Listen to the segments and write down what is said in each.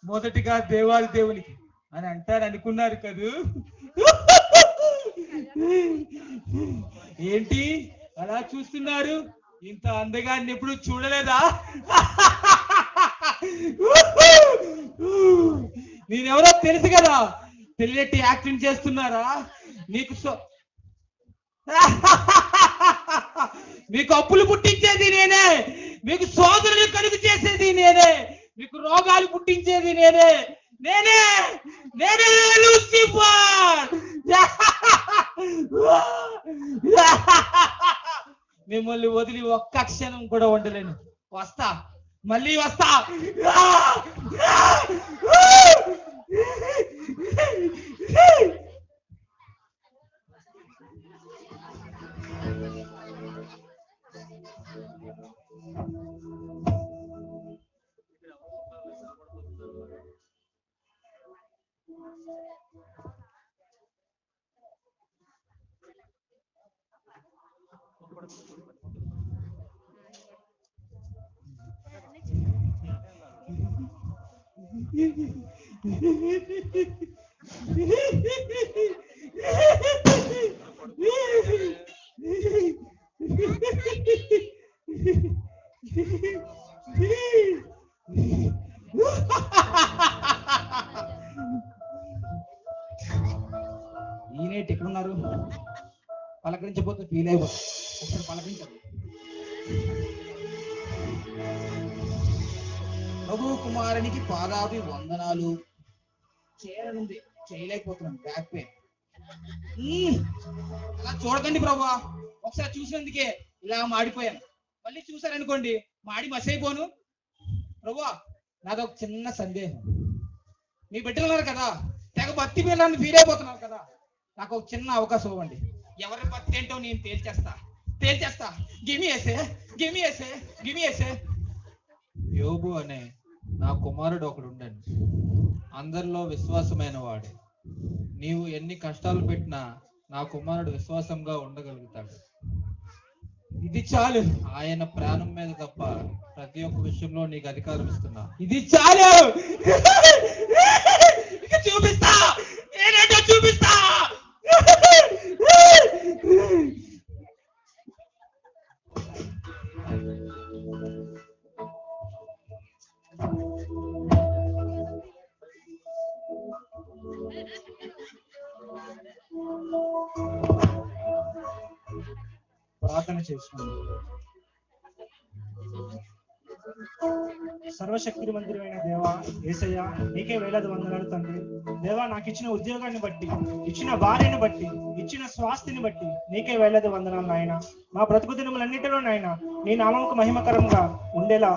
మొదటిగా దేవాది దేవునికి అని అంటారు అనుకున్నారు కదూ. ఏంటి అలా చూస్తున్నారు? ఇంత అందగాన్ని ఎప్పుడు చూడలేదా? నేనెవరో తెలుసు కదా, తెలియటి యాక్టింగ్ చేస్తున్నారా? మీకు మీకు అప్పులు పుట్టించేది నేనే, మీకు సోదరులు కలుగు చేసేది నేనే, మీకు రోగాలు పుట్టించేది నేనే, నేనే నేనే లూసిఫర్. మిమ్మల్ని వదిలి ఒక్క క్షణం కూడా ఉండలేను. వస్తా, మళ్ళీ వస్తా. ఈయనేటి ఎక్కడున్నారు? పలకరించబోతే ఫీల్ అయిపోతుంది. ఒకసారి పలకరించారు. ప్రభు కుమారునికి పాదాభి వందనాలు. చేయాలనుంది, చేయలేకపోతున్నాను, బ్యాక్ పెయిన్. అలా చూడకండి ప్రభా, ఒకసారి చూసినందుకే ఇలా మాడిపోయాను. మళ్ళీ చూసారనుకోండి మాడి మసైపోను. ప్రభా నాదొక చిన్న సందేహం. మీ బిడ్డలు ఉన్నారు కదా, తెగ భక్తి పిల్లల్ని ఫీల్ అయిపోతున్నారు కదా, నాకు ఒక చిన్న అవకాశం ఇవ్వండి. ఎవరి భక్తి ఏంటో నేను తేల్చేస్తా. గిమియేసే. యోబు అనే నా కుమారుడు ఒకడు ఉండను, అందరిలో విశ్వాసమైన వాడే. నీవు ఎన్ని కష్టాలు పెట్టినా నా కుమారుడు విశ్వాసంగా ఉండగలుగుతాడు. ఇది చాలు. ఆయన ప్రాణం మీద తప్ప ప్రతి ఒక్క విషయంలో నీకు అధికారం ఇస్తున్నా. ఇది చాలు. చూపిస్తా, నేనేంటో చూపిస్తా. ప్రార్థన చేసుకున్నాం. సర్వశక్తి మందిరమైన దేవా యేసయ్య, నీకే వేలాది వందనాలు తండ్రి. దేవా, నాకు ఇచ్చిన ఉద్యోగాన్ని బట్టి, ఇచ్చిన భార్యను బట్టి, ఇచ్చిన స్వాస్థిని బట్టి నీకే వేలాది వందనాలు నాయన. మా బ్రతుకు దినములన్నిటిలో నాయన నీ నామముకు మహిమకరంగా ఉండేలా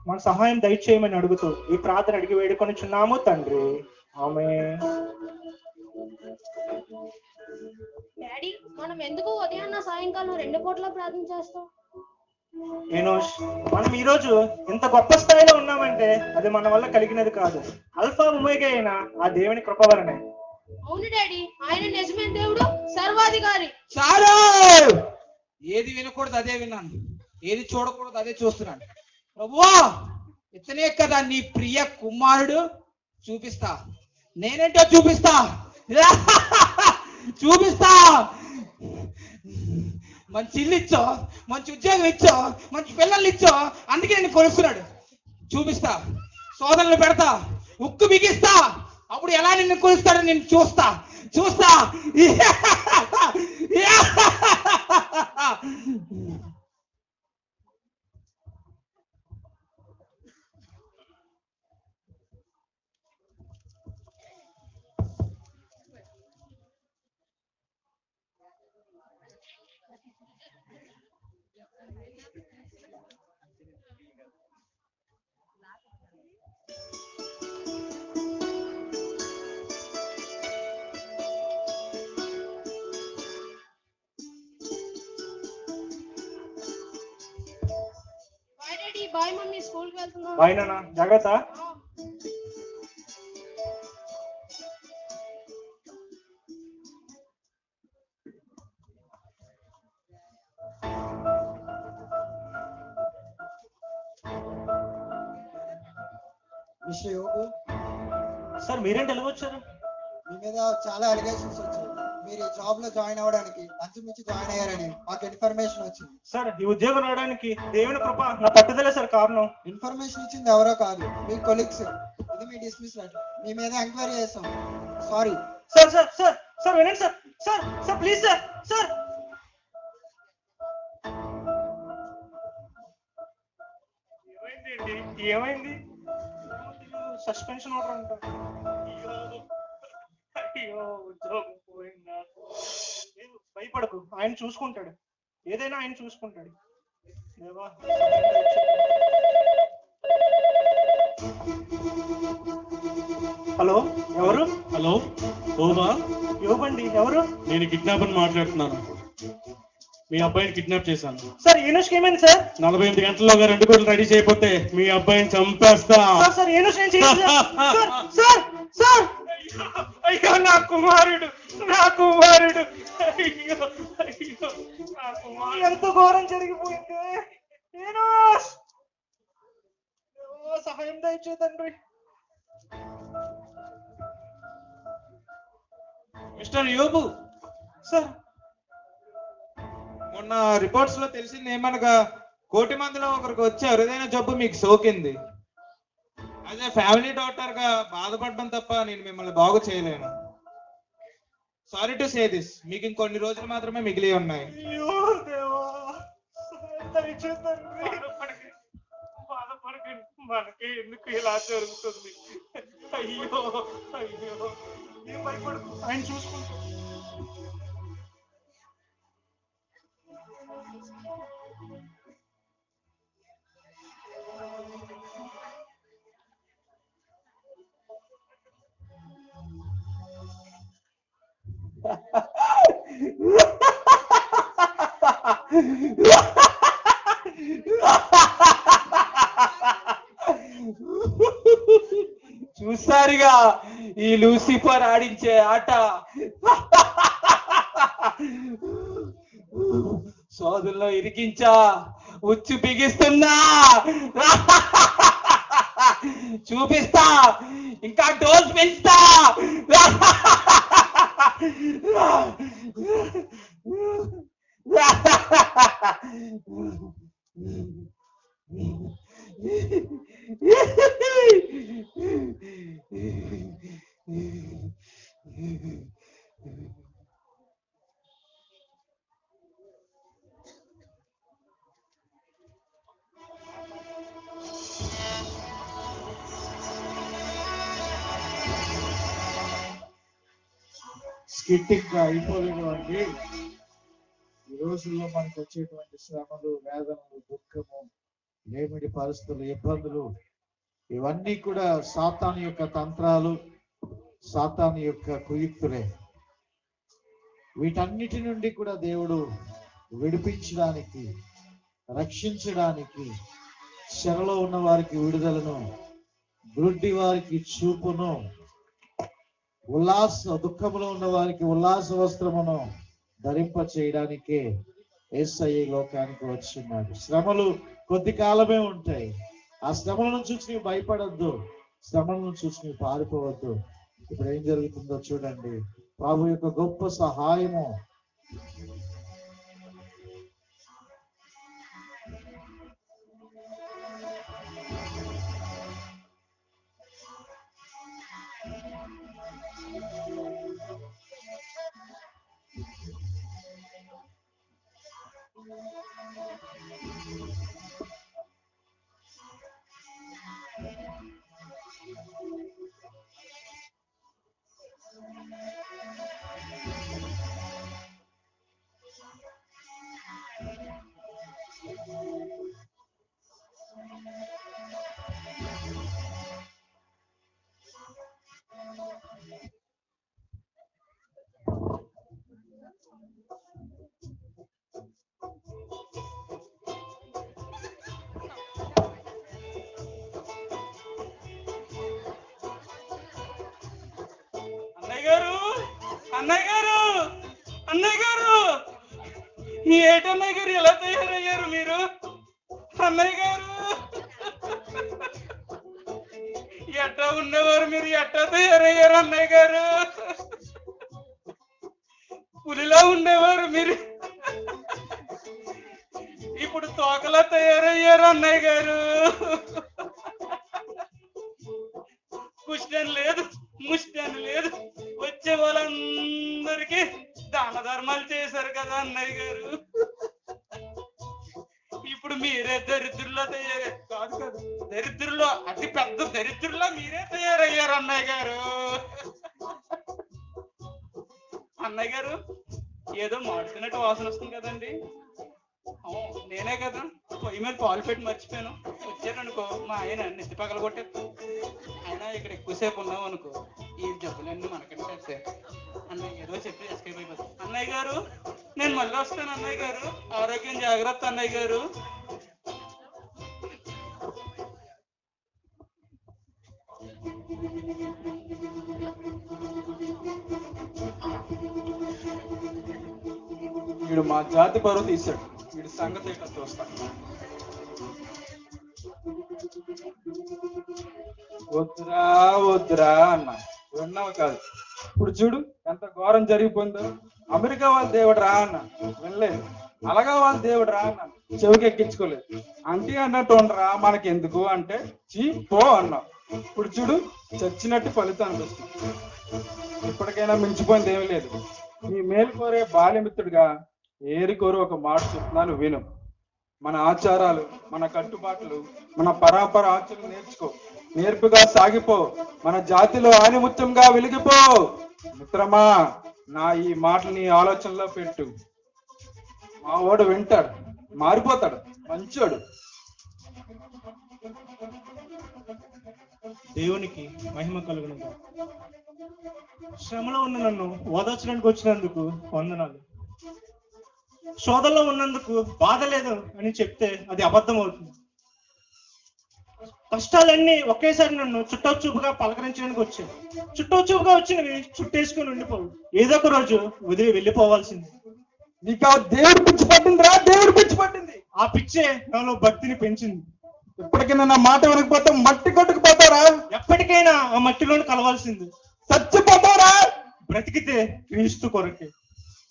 మన సహాయం దయచేయమని అడుగుతూ ఈ ప్రార్థన అడిగి వేడుకొనిచున్నాము తండ్రి. ఆమేన్. డాడీ, మనం ఎందుకు ఉదయాన్న సాయంకాలం 2 పూటలా ప్రార్థన చేస్తాం? ఏనోష్, మనం ఈ రోజు ఇంత గొప్ప స్థాయిలో ఉన్నామంటే అది మన వల్ల కలిగినది కాదు, అల్ఫా ఒమేగా అయిన ఆ దేవుని కృప వలనే. అవును డాడీ, ఆయన నిజమైన దేవుడు, సర్వాధికారి. చాలు. ఏది వినకూడదు అదే విన్నాను, ఏది చూడకూడదు అదే చూస్తున్నాను. ప్రభువా, ఇతనే కదా నీ ప్రియ కుమారుడు. చూపిస్తా, నేనేంటో చూపిస్తా. మంచి ఇల్లు ఇచ్చో, మంచి ఉద్యోగం ఇచ్చో, మంచి పిల్లల్ని ఇచ్చో, అందుకే నేను కొలుస్తున్నాడు. చూపిస్తా, సోదరులు పెడతా, ఉక్కు బిగిస్తా. అప్పుడు ఎలా నిన్ను కొలుస్తాడో నేను చూస్తా. బాయ్ మమ్మీ, స్కూల్ కి వెళ్తున్నా. బాయ్ నాన్న, జాగ్రత్త. మిస్టర్ యోగు, సార్ మీరేంటి ఎలా వచ్చారు? మీ మీద చాలా అలిగేషన్స్ వచ్చాయి. మీరు ఈ జాబ్ లో జాయిన్ అవ్వడానికి అంచుమించి జాయిన్ అయ్యారని మాకు ఇన్ఫర్మేషన్ వచ్చింది. సార్ ఈ ఉద్యోగం రావడానికి దేవుని కృప, నా పట్టుదలే సార్ కారణం. ఇన్ఫర్మేషన్ ఇచ్చింది ఎవరో కాదు, మీ కొలీగ్స్. ఇది మీ డిస్మిస్ లెటర్. మీ మీద ఎంక్వైరీ చేస్తాం. Sorry. Sir sir sir sir వినండి sir. Sir sir please sir. Sir ఏమైంది? సస్పెన్షన్ ఆర్డర్ అంట. అయ్యో ఉద్యోగం పోయిందా? భయపడకు, ఆయన చూసుకుంటాడు. ఏదైనా ఆయన చూసుకుంటాడు. దేవా హలో, ఎవరు? హలో, ఓమా. యోగండి, ఎవరు? నేను కిడ్నాపర్ మాట్లాడుతున్నాను. మీ అబ్బాయిని కిడ్నాప్ చేశాను. సార్ ఏనుష్కి ఏమైంది సార్? 48 గంటల్లోగా 2 కోట్లు రెడీ చేయకపోతే మీ అబ్బాయిని చంపేస్తా. సార్ ఏనుష్ నేను చేయలేదు సార్. సార్ సార్ అయ్యో నా కుమారుడు, నా కుమారుడు. అయ్యో అయ్యో నా కుమారుడు. ఎంత ఘోరం జరిగిపోయింది. ఏనుష్ సహాయం దయచేతండి. మిస్టర్ యోబు, సార్ మొన్న రిపోర్ట్స్ లో తెలిసింది ఏమనగా 1,00,00,000 మందిలో ఒకరికి వచ్చే అరుదైన జబ్బు మీకు సోకింది. అదే ఫ్యామిలీ డాక్టర్ గా బాధపడడం తప్ప నేను మిమ్మల్ని బాగు చేయలేను. Sorry to say this. మీకు ఇంకొన్ని రోజులు మాత్రమే మిగిలి ఉన్నాయి. అయ్యో దేవా, సహాయం దయచేతండి. బాధపడకండి, మనకి ఎందుకు ఇలా జరుగుతుంది? అయ్యో అయ్యో, ఏం భయపడకు, ఆయన చూసుకుంటాం. చూసారుగా ఈ లూసిఫర్ ఆడించే ఆట. సోదుల్లో ఇరికించా, ఉచ్చు బిగిస్తున్నా. చూపిస్తా, ఇంకా డోస్ పెంచుతా. స్కిట్టింగ్ అయిపోలేనివండి. ఈ రోజుల్లో మనకు వచ్చేటువంటి శ్రమలు, వేదనలు, దుఃఖము, లేమిడి పరిస్థితులు, ఇబ్బందులు, ఇవన్నీ కూడా సాతాను యొక్క తంత్రాలు, సాతాను యొక్క కుయుక్తులే. వీటన్నిటి నుండి కూడా దేవుడు విడిపించడానికి, రక్షించడానికి, చెరలో ఉన్న వారికి విడుదలను, గుడ్డి వారికి చూపును, దుఃఖములో ఉన్న వారికి ఉల్లాస వస్త్రమును ధరింప చేయడానికే యేసయ్య లోకానికి వచ్చిన్నాడు. శ్రమలు కొద్ది కాలమే ఉంటాయి. ఆ శ్రమలను చూసి నీవు భయపడద్దు, శ్రమలను చూసి నీవు పారిపోవద్దు. ఇప్పుడు ఏం జరుగుతుందో చూడండి. ప్రభు యొక్క గొప్ప సహాయము అన్నయ్య గారు, ఏటన్నయ్య గారు ఎలా తయారయ్యారు మీరు? అన్నయ్య గారు ఎట్టా ఉండేవారు, మీరు ఎట్టా తయారయ్యారు అన్నయ్య గారు. పులిలా ఉండేవారు మీరు, ఇప్పుడు తోకలా తయారయ్యారు అన్నయ్య గారు. కుష్టి లేదు, ముష్టి అని లేదు, వచ్చే వాళ్ళందరికీ దాన ధర్మాలు చేశారు కదా అన్నయ్య గారు. ఇప్పుడు మీరే దరిద్రుల్లో తయారయ్యారు. కాదు కాదు, దరిద్రుల్లో అతి పెద్ద దరిద్రుల్లో మీరే తయారయ్యారు అన్నయ్య గారు. అన్నయ్య గారు, ఏదో మాడుతున్నట్టు వాసన వస్తుంది కదండి. నేనే కదా పొయ్యి మీద పాలు పెట్టి మర్చిపోయాను. వచ్చారనుకో మా ఆయన నెత్తి పగల కొట్టేస్తాను. ఆయన ఇక్కడ ఎక్కువసేపు ఉన్నాం అనుకో ఈ జబ్బులన్నీ మనకంటే వస్తాయి. అన్నయ్య ఏదో చెప్పి ఎస్కేప్ అయిపోతాం. అన్నయ్య గారు, నేను మళ్ళీ వస్తాను అన్నయ్య గారు. ఆరోగ్యం జాగ్రత్త అన్నయ్య గారు. వీడు మా జాతి పరువు తీశాడు. వీడి సంగతి ఏంటో చూస్తా. వద్దురా వద్దురా అన్నా, విన్నావు కాదు. ఇప్పుడు చూడు ఎంత ఘోరం జరిగిపోయిందో. అమెరికా వాళ్ళ దేవుడు రా అన్నా, వినలేదు. అలాగా వాళ్ళ దేవుడు రా అన్నా, చెవికి ఎక్కించుకోలేదు. అంటే అన్నట్టు ఉండరా మనకి ఎందుకు అంటే చీ పో అన్నా. ఇప్పుడు చూడు చచ్చినట్టు ఫలితం అనిపిస్తుంది. ఇప్పటికైనా మించిపోయింది ఏమీ లేదు. నీ మేలు కోరే బాల్యమిత్రుడిగా ఏరి కోరి ఒక మాట చెప్తున్నాను విను. మన ఆచారాలు, మన కట్టుబాట్లు, మన పరాపర ఆచరణ నేర్చుకో. నేర్పుగా సాగిపో. మన జాతిలో ఆనిముత్యంగా వెలిగిపో. మిత్రమా, నా ఈ మాటని ఆలోచనలో పెట్టు. మా వాడు వింటాడు, మారిపోతాడు, మంచోడు. దేవునికి మహిమ కలుగును. శ్రమలో ఉన్న నన్ను ఓదార్చడానికి వచ్చినందుకు వందనాలు. శోధనలో ఉన్నందుకు బాధ లేదు అని చెప్తే అది అబద్ధం అవుతుంది. కష్టాలన్నీ ఒకేసారి నన్ను చుట్టూచూపుగా పలకరించడానికి వచ్చాయి. చుట్టూచూపుగా వచ్చినవి చుట్టేసుకుని ఉండిపోవు. ఏదో ఒక రోజు వదిలి వెళ్ళిపోవాల్సింది. నీకు ఆ దేవుడు పిచ్చి పట్టిందిరా, దేవుడు పిచ్చి పట్టింది. ఆ పిచ్చే నాలో భక్తిని పెంచింది. ఇప్పటికైనా నా మాట వినకపోతే మట్టి కొట్టుకుపోతారా? ఎప్పటికైనా ఆ మట్టిలోని కలవాల్సింది. చచ్చిపోతారా? బ్రతికితే క్రీస్తు కొరకే.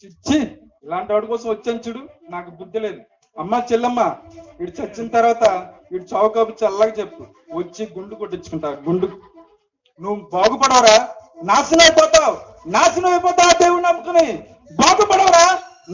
చిచ్చి, ఇలాంటి వాడి కోసం వచ్చాను చూడు. నాకు బుద్ధి లేదు. అమ్మ చెల్లమ్మ, వీడు చచ్చిన తర్వాత వీడు చౌకపు చల్లగా చెప్పు, వచ్చి గుండు కొట్టించుకుంటా. గుండు నువ్వు బాగుపడవరా, నాశనం అయిపోతావు. నాశనం అయిపోతావు. దేవుడు నమ్ముకుని బాగుపడవరా,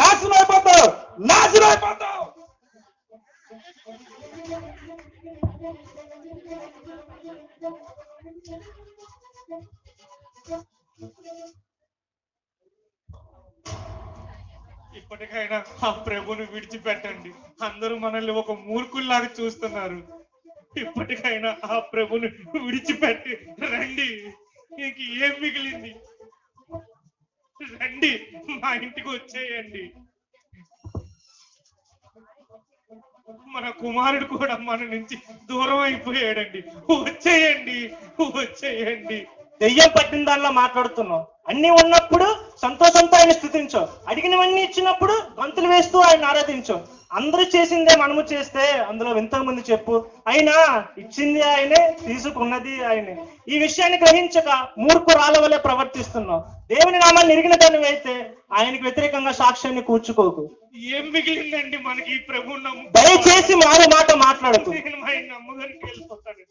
నాశనం అయిపోతావు. నాశనం అయిపోతావు. ఇప్పటికైనా ఆ ప్రభుని విడిచిపెట్టండి. అందరూ మనల్ని ఒక మూర్ఖుల్లాగా చూస్తున్నారు. ఇప్పటికైనా ఆ ప్రభుని విడిచిపెట్టి రండి. నీకు ఏం మిగిలింది? రండి, మా ఇంటికి వచ్చేయండి. మన కుమారుడు కూడా మన నుంచి దూరం అయిపోయాడండి. వచ్చేయండి, వచ్చేయండి. దెయ్యం పట్టిన దానిలో మాట్లాడుతున్నావు. అన్ని ఉన్నప్పుడు సంతోషంతో ఆయన స్థుతించు. అడిగినవన్నీ ఇచ్చినప్పుడు గంతులు వేస్తూ ఆయన ఆరాధించు. అందరూ చేసిందే మనము చేస్తే అందులో ఎంతమంది చెప్పు. అయినా ఇచ్చింది ఆయనే, తీసుకున్నది ఆయనే. ఈ విషయాన్ని గ్రహించక మూర్ఖురాల వలె ప్రవర్తిస్తున్నావు. దేవుని నామాన్ని ఎరిగిన దాన్ని అయితే ఆయనకు వ్యతిరేకంగా సాక్ష్యాన్ని కూర్చుకోకు. ఏం మిగిలిందండి మనకి ఈ ప్రభు? దయచేసి మారు మాట మాట్లాడుతూ నమ్మగానికి వెళ్ళిపోతాడు.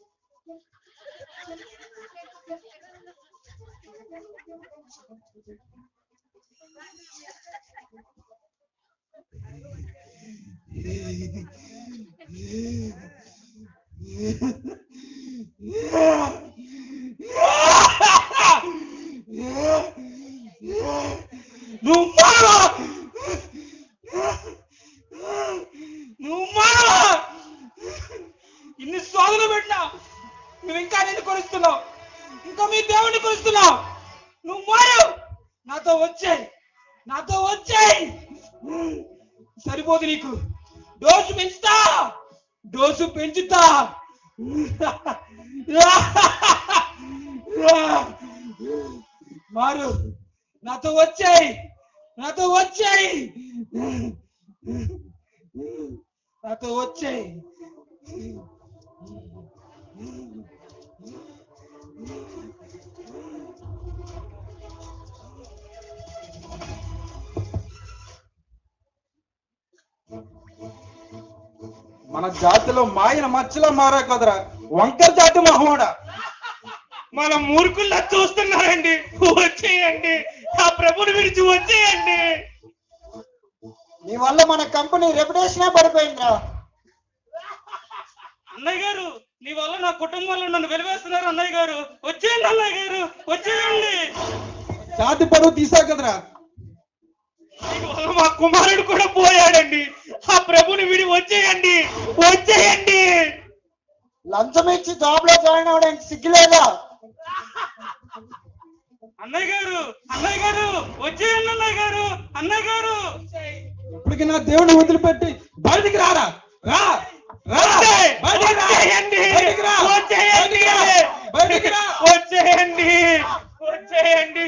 నువ్వు మారవా? నువ్వు మారవా? ఇన్ని శోధనలు పెట్టినా నువ్వు ఇంకా నేను కొలుస్తున్నావు, ఇంకా మీ దేవుడిని కొలుస్తున్నావు. నువ్వు మారవు. నాతో వచ్చాయి, నాతో వచ్చాయి. సరిపోదు నీకు. డోసు పెంచుతా, డోసు పెంచుతా. మారు, నాతో వచ్చాయి, నాతో వచ్చాయి, నాతో వచ్చాయి. మన జాతిలో మాయన మచ్చలో మారా కదరా వంకర జాతి మహోడా. మన మూర్ఖుల్లా చూస్తున్నారండి. వచ్చేయండి, ఆ ప్రభుని విడిచి వచ్చేయండి. నీ వల్ల మన కంపెనీ రెప్యుటేషనే పడిపోయిందిరా. అన్నయ్య గారు, నీ వల్ల నా కుటుంబంలో నన్ను వెలివేస్తున్నారు. అన్నయ్య గారు వచ్చేయండి, అన్నయ్య గారు వచ్చేయండి. జాతి పరువు తీసా కదరా. దీని వల్ల మా కుమారుడు కూడా పోయాడండి. ఆ ప్రభుని విడి వచ్చేయండి, వచ్చేయండి. లంచం ఇచ్చి జాబ్ లో జాయిన్ అవ్వడానికి సిగ్గులేదా? అన్నయ్య గారు, అన్నయ్య గారు వచ్చేయండి. అన్నయ్య గారు, అన్నయ్య గారు ఇప్పటికి నా దేవుడిని వదిలిపెట్టి బయటికి రారా. రా రా బయటికి రా. బయటికి రా. వచ్చేయండి, బయటికి రా. వచ్చేయండి, వచ్చేయండి.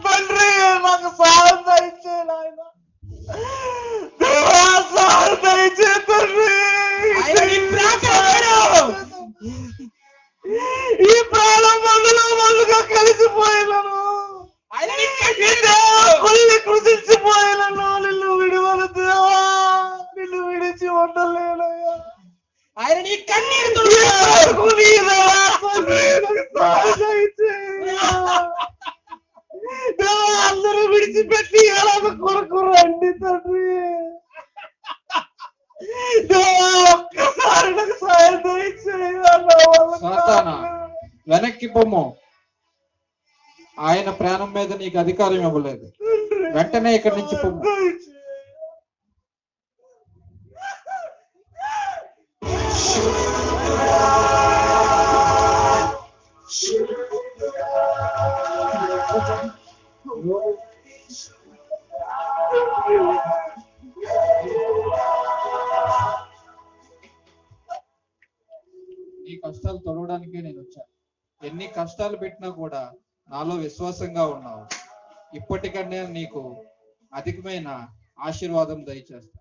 తండ్రి నాకు సహాయం దయచే నాయన. దేవా సహాయం దయచే తండ్రి. ఈ ప్రాణం మందుగా కలిసిపోయినాను. కొల్లి కృషించిపోయినాను. నిన్ను విడివను దేవా, నిన్ను విడిచి ఉండలేనయ్యా. ఆయన నీ కన్నీరు అందరూ విడిచిపెట్టి ఎలాగ కొరకు రండి తండ్రి. ఒక్కసారి నాకు సాయం సాతానా, వెనక్కి పొమ్ము. ఆయన ప్రాణం మీద నీకు అధికారం ఇవ్వలేదు. వెంటనే ఇక్కడి నుంచి పొమ్ము. నీ కష్టాలు తొలగడానికే నేను వచ్చాను. ఎన్ని కష్టాలు పెట్టినా కూడా నాలో విశ్వాసంగా ఉన్నావు. ఇప్పటికన్నా నీకు అధికమైన ఆశీర్వాదం దయచేస్తాను.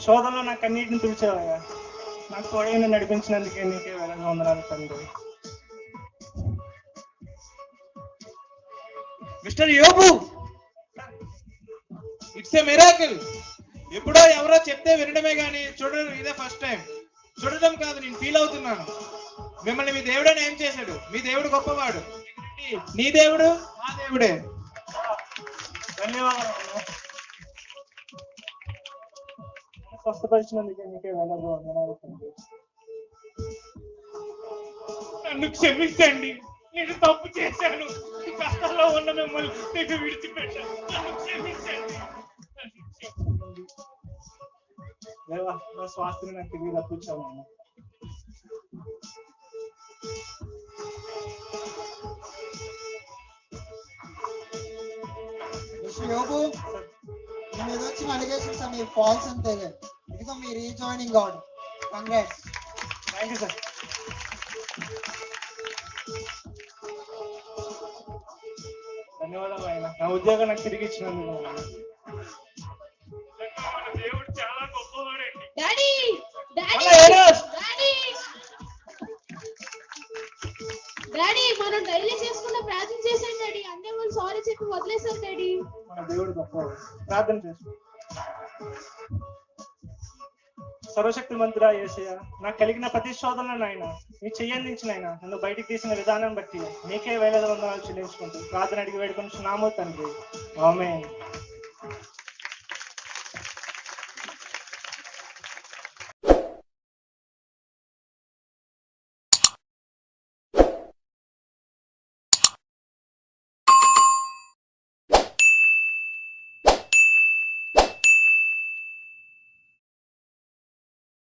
శోధనలో నా కన్నీటిని తుడిచావయ్యా. నాకు తోడైన నడిపించినందుకే నీకే వేలంగా వందనాలు తండ్రి. మిస్టర్ యోబు, ఇట్స్ ఏ మిరాకిల్. ఎప్పుడో ఎవరో చెప్తే వినడమే గానీ చూడడం ఇదే ఫస్ట్ టైం. చూడడం కాదు, నేను ఫీల్ అవుతున్నాను. మిమ్మల్ని మీ దేవుడని ఏం చేశాడు? మీ దేవుడు గొప్పవాడు. నీ దేవుడు మా దేవుడే. ధన్యవాదాలు. స్వస్థపరిచినందుకే నీకే వేలంగా వందనాలు తండ్రి. నన్ను క్షమించండి, నేను తప్పు చేశాను. కష్టాల్లో ఉన్న మిమ్మల్ని నేను విడిచిపెట్టాను. నన్ను క్షమించండి. దేవా, నా స్వాస్థ్యం నాకు తిరిగి తప్పించాను. మిస్టర్ యోబు, మీ మీద వచ్చిన అలిగేషన్స్ అన్ని ఫాల్స్ అంతే. ఇదిగో మీ rejoining order. Congrats. Thank you sir. ధన్యవాదాలు ఆయన, నా ఉద్యోగం నాకు తిరిగి ఇచ్చినందుకు. దేవుడు చాలా గొప్పవాడండి. డాడీ డాడీ డాడీ డాడీ మనం డైలీ చేసుకున్న ప్రార్థన చేశాను డాడీ. అందరూ వాళ్ళు సారీ చెప్పి వదిలేశారు డాడీ. మన దేవుడు గొప్పవాడు. ప్రార్థన చేసుకో. సర్వశక్తి మంతుడా యేసయ్య, నాకు కలిగిన ప్రతి శోధనలను ఆయన నీ చెయ్యందించిన ఆయన నన్ను బయటికి తీసిన విధానం బట్టి నీకే వేల వందనాలు చెల్లించుకుంటూ ప్రార్థన అడిగి వేడుకొని నామో తండ్రి. ఆమేన్.